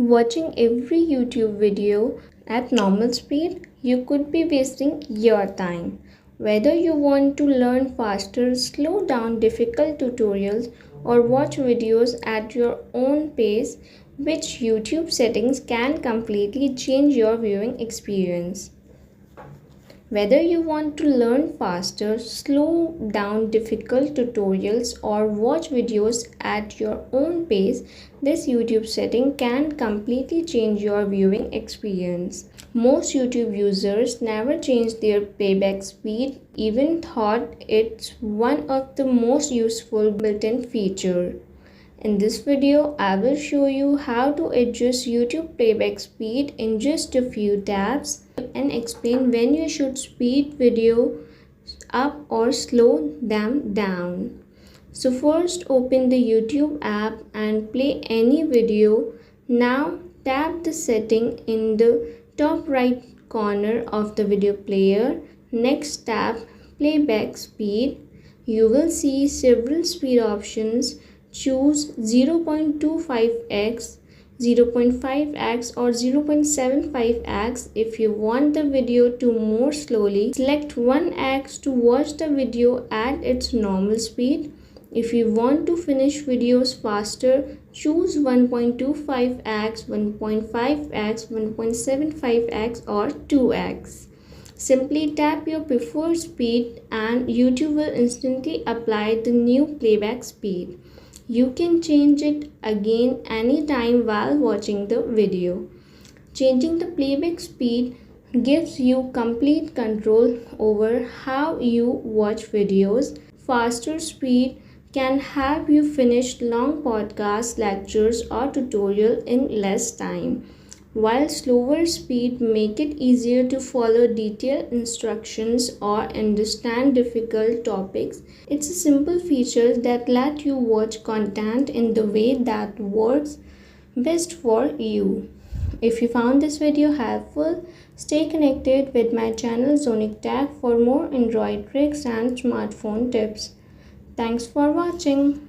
Watching every YouTube video at normal speed, you could be wasting your time. Whether you want to learn faster, slow down difficult tutorials, or watch videos at your own pace, which YouTube settings can completely change your viewing experience. Whether you want to learn faster, slow down difficult tutorials, or watch videos at your own pace, this YouTube setting can completely change your viewing experience. Most YouTube users never change their playback speed, even thought it's one of the most useful built-in feature. In this video, I will show you how to adjust YouTube playback speed in just a few taps and explain when you should speed video up or slow them down. So first open the YouTube app and play any video. Now tap the setting in the top right corner of the video player. Next tap playback speed. You will see several speed options. Choose 0.25x, 0.5x or 0.75x if you want the video to move slowly. Select 1x to watch the video at its normal speed. If you want to finish videos faster, choose 1.25x, 1.5x, 1.75x or 2x. Simply tap your preferred speed and YouTube will instantly apply the new playback speed. You can change it again anytime while watching the video. Changing the playback speed gives you complete control over how you watch videos. Faster speed can help you finish long podcasts, lectures, or tutorials in less time, while slower speed make it easier to follow detailed instructions or understand difficult topics. It's a simple feature that let you watch content in the way that works best for you. If you found this video helpful, stay connected with my channel Zonic Tech for more Android tricks and smartphone tips. Thanks for watching.